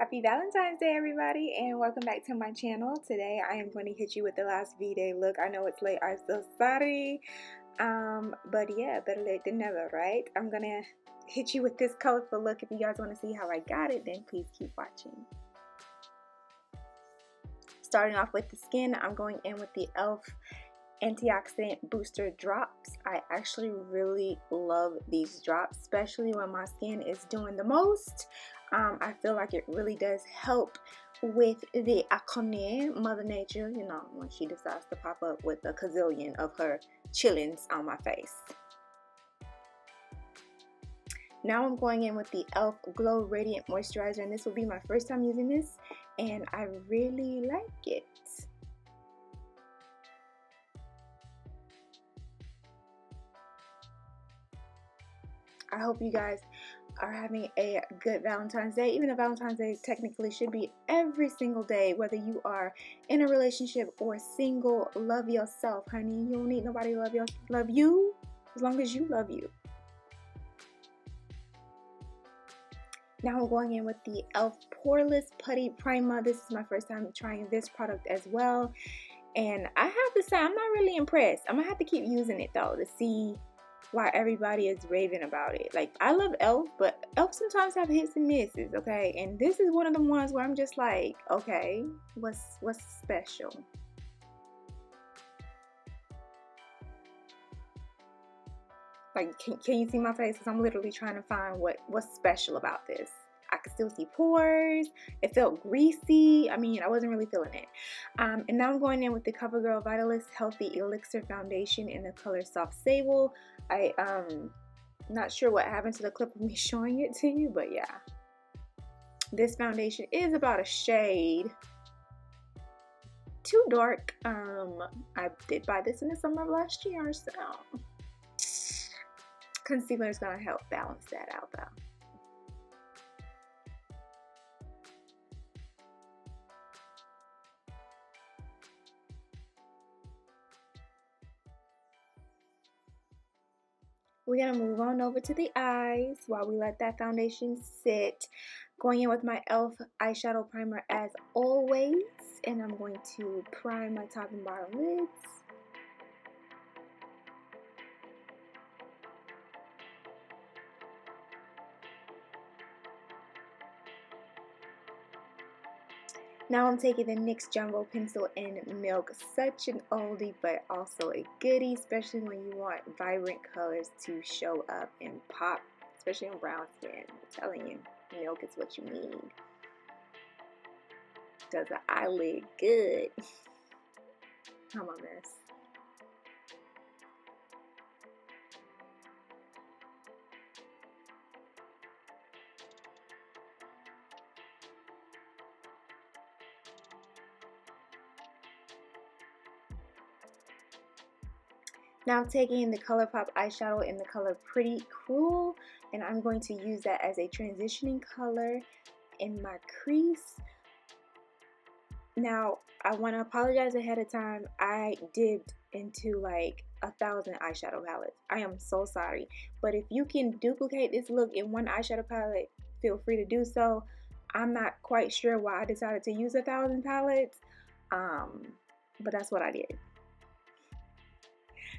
Happy Valentine's Day, everybody, and welcome back to my channel. Today I am going to hit you with the last V-Day look. I know it's late, I'm so sorry, but yeah, better late than never, right? I'm gonna hit you with this colorful look. If you guys want to see how I got it, then please keep watching. Starting off with the skin, I'm going in with the e.l.f. Antioxidant Booster Drops. I actually really love these drops, especially when my skin is doing the most. I feel like it really does help with the acne, Mother Nature, you know, when she decides to pop up with a gazillion of her chillins on my face. Now I'm going in with the e.l.f. Glow Radiant Moisturizer, and this will be my first time using this, and I really like it. I hope you guys are having a good Valentine's Day. Even though Valentine's Day technically should be every single day, whether you are in a relationship or single. Love yourself, honey. You don't need nobody to love you as long as you love you. Now I'm going in with the e.l.f. Poreless Putty Primer. This is my first time trying this product as well, and I have to say I'm not really impressed. I'm gonna have to keep using it though to see why everybody is raving about it. Like, I love e.l.f., but e.l.f. sometimes have hits and misses, okay? And this is one of the ones where I'm just like, okay, what's special? Like, can you see my face? Because I'm literally trying to find what's special about this. I could still see pores. It felt greasy. I mean, I wasn't really feeling it. And now I'm going in with the CoverGirl Vitalist Healthy Elixir Foundation in the color Soft Sable. Not sure what happened to the clip of me showing it to you, but yeah. This foundation is about a shade too dark. I did buy this in the summer of last year, so concealer is gonna help balance that out though. We're gonna move on over to the eyes while we let that foundation sit. Going in with my e.l.f. eyeshadow primer as always, and I'm going to prime my top and bottom lids. Now I'm taking the NYX Jumbo Pencil in Milk. Such an oldie, but also a goodie, especially when you want vibrant colors to show up and pop, especially on brown skin. I'm telling you, milk is what you need. Does the eyelid good. I'm a mess. Now I'm taking the Colourpop eyeshadow in the color Pretty Cruel, and I'm going to use that as a transitioning color in my crease. Now, I want to apologize ahead of time. I dipped into like 1,000 eyeshadow palettes. I am so sorry. But if you can duplicate this look in one eyeshadow palette, feel free to do so. I'm not quite sure why I decided to use 1,000 palettes, but that's what I did.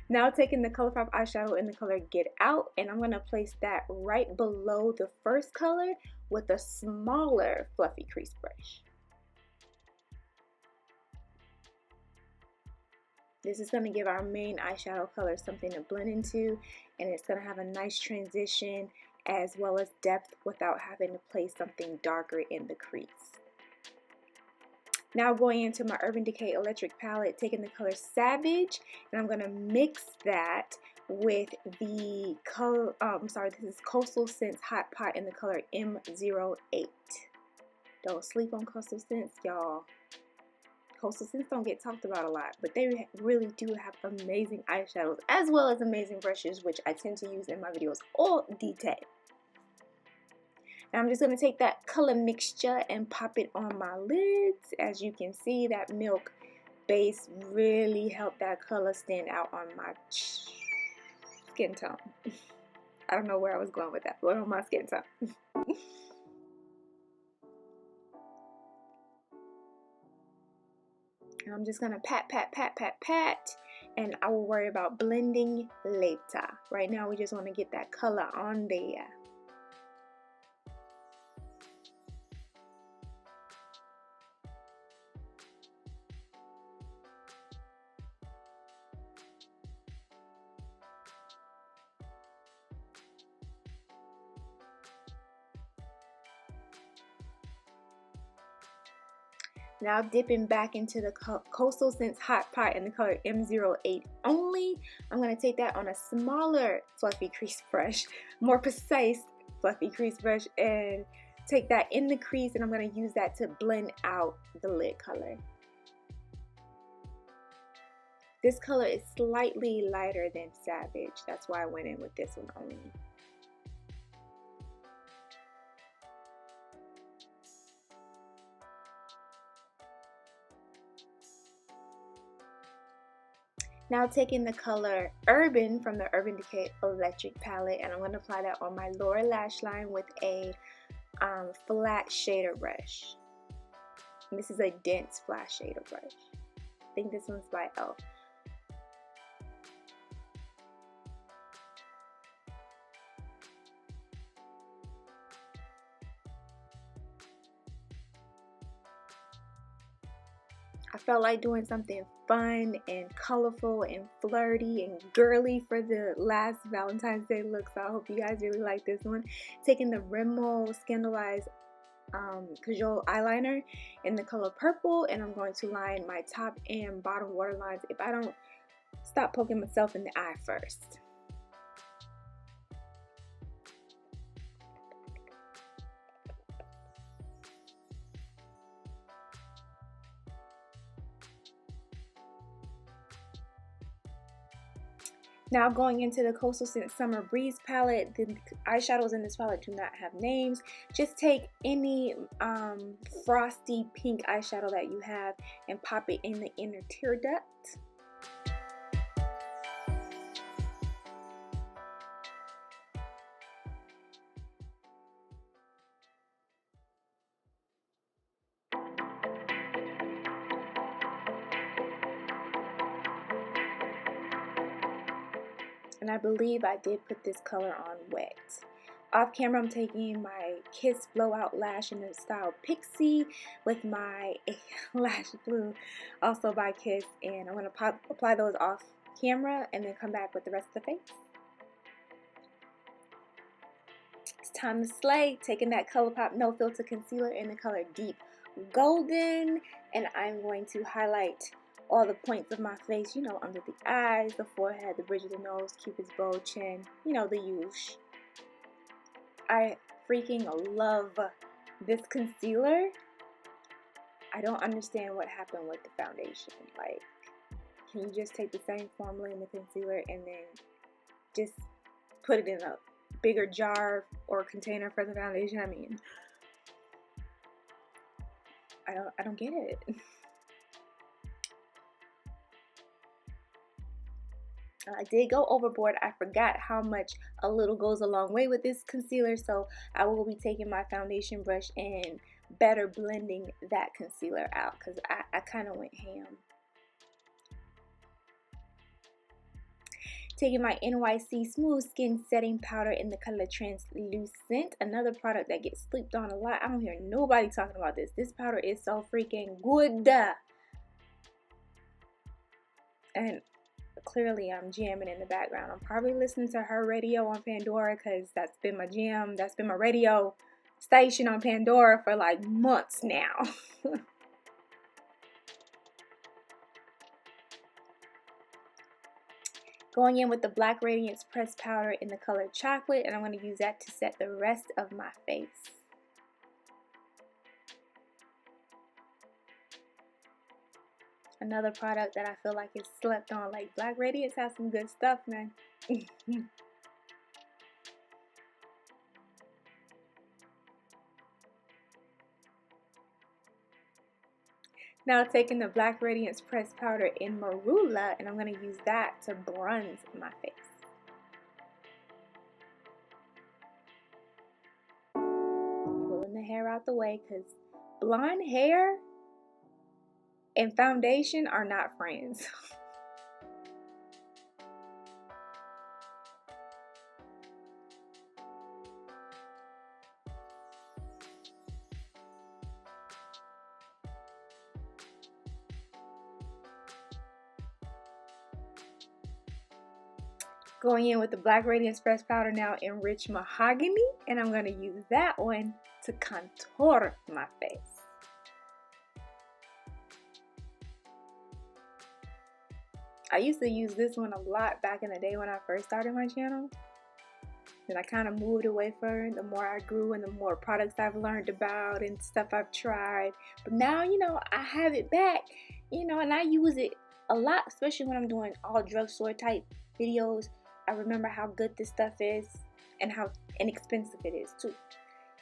Now taking the Colourpop eyeshadow in the color Get Out, and I'm going to place that right below the first color with a smaller fluffy crease brush. This is going to give our main eyeshadow color something to blend into, and it's going to have a nice transition as well as depth without having to place something darker in the crease. Now going into my Urban Decay Electric palette, taking the color Savage, and I'm going to mix that with the color, this is Coastal Scents Hot Pot in the color M08. Don't sleep on Coastal Scents, y'all. Coastal Scents don't get talked about a lot, but they really do have amazing eyeshadows as well as amazing brushes, which I tend to use in my videos all detail. Now I'm just going to take that color mixture and pop it on my lids. As you can see, that milk base really helped that color stand out on my skin tone. I don't know where I was going with that, but on my skin tone. And I'm just gonna pat, pat, pat, pat, pat, and I will worry about blending later. Right now, we just want to get that color on there. Now dipping back into the Coastal Scents Hot Pot in the color M08 only. I'm going to take that on a smaller fluffy crease brush, more precise fluffy crease brush, and take that in the crease, and I'm going to use that to blend out the lid color. This color is slightly lighter than Savage. That's why I went in with this one only. Now taking the color Urban from the Urban Decay Electric palette, and I'm going to apply that on my lower lash line with a flat shader brush. And this is a dense flat shader brush. I think this one's by e.l.f. I felt like doing something fun and colorful and flirty and girly for the last Valentine's Day look, so I hope you guys really like this one. Taking the Rimmel Scandaleyes Cajole eyeliner in the color purple, and I'm going to line my top and bottom waterlines if I don't stop poking myself in the eye first. Now going into the Coastal Scents Summer Breeze palette, the eyeshadows in this palette do not have names. Just take any frosty pink eyeshadow that you have and pop it in the inner tear duct. And I believe I did put this color on wet. Off camera, I'm taking my Kiss Blowout Lash in the style Pixie with my Lash Blue, also by Kiss. And I'm going to apply those off camera and then come back with the rest of the face. It's time to slay. Taking that Colourpop No Filter Concealer in the color Deep Golden. And I'm going to highlight all the points of my face, you know, under the eyes, the forehead, the bridge of the nose, Cupid's bow, chin, you know, the usual. I freaking love this concealer. I don't understand what happened with the foundation. Like, can you just take the same formula in the concealer and then just put it in a bigger jar or container for the foundation? I mean, I don't get it. I did go overboard. I forgot how much a little goes a long way with this concealer, so I will be taking my foundation brush and better blending that concealer out because I kind of went ham. Taking my NYC Smooth Skin Setting Powder in the color Translucent, another product that gets slept on a lot. I don't hear nobody talking about this. This powder is so freaking good. And clearly I'm jamming in the background. I'm probably listening to her radio on Pandora because that's been my jam. That's been my radio station on Pandora for like months now. Going in with the Black Radiance Pressed Powder in the color Chocolate, and I'm going to use that to set the rest of my face. Another product that I feel like is slept on. Like, Black Radiance has some good stuff, man. Now taking the Black Radiance Pressed Powder in Marula, and I'm going to use that to bronze my face. Pulling the hair out the way because blonde hair and foundation are not friends. Going in with the Black Radiance Pressed Powder now in Rich Mahagony, and I'm going to use that one to contour my face. I used to use this one a lot back in the day when I first started my channel. Then I kind of moved away from it the more I grew and the more products I've learned about and stuff I've tried. But now, you know, I have it back, you know, and I use it a lot, especially when I'm doing all drugstore type videos. I remember how good this stuff is and how inexpensive it is too.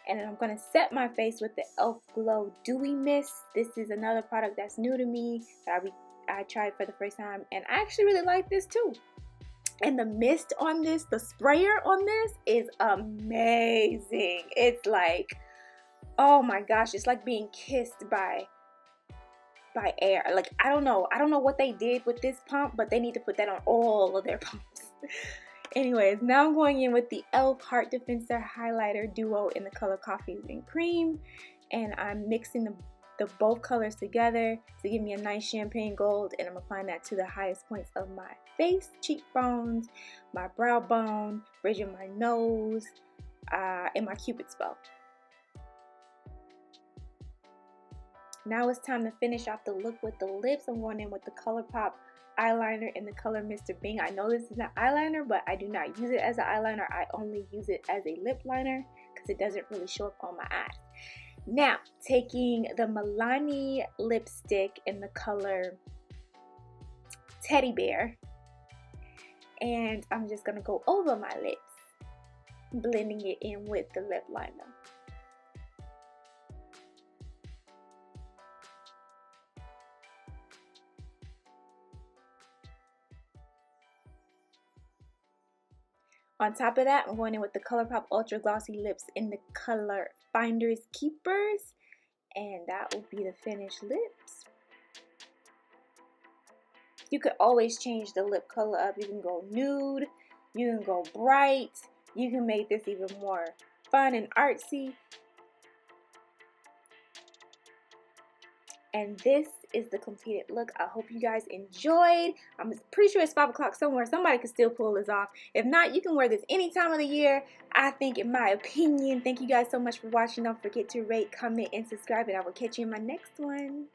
And then I'm going to set my face with the e.l.f. Glow Dewy Mist. This is another product that's new to me that I tried for the first time, and I actually really like this too. And the mist on this, the sprayer on this is amazing. It's like, oh my gosh, it's like being kissed by air. Like, I don't know what they did with this pump, but they need to put that on all of their pumps. Anyways, now I'm going in with the e.l.f. Heart Defensor Highlighter Duo in the color Coffee and Cream, and I'm mixing the both colors together to give me a nice champagne gold, and I'm applying that to the highest points of my face, cheekbones, my brow bone, bridge of my nose, and my Cupid's bow. Now it's time to finish off the look with the lips. I'm going in with the Colourpop eyeliner in the color Mr. Bing. I know this is an eyeliner, but I do not use it as an eyeliner. I only use it as a lip liner because it doesn't really show up on my eyes. Now, taking the Milani lipstick in the color Teddy Bear, and I'm just going to go over my lips, blending it in with the lip liner. On top of that, I'm going in with the Colourpop Ultra Glossy Lips in the color Finders Keepers, and that will be the finished lips. You could always change the lip color up. You can go nude, you can go bright, you can make this even more fun and artsy. And this is the completed look. I hope you guys enjoyed. I'm pretty sure it's 5 o'clock somewhere. Somebody could still pull this off. If not, you can wear this any time of the year, I think, in my opinion. Thank you guys so much for watching. Don't forget to rate, comment, and subscribe, and I will catch you in my next one.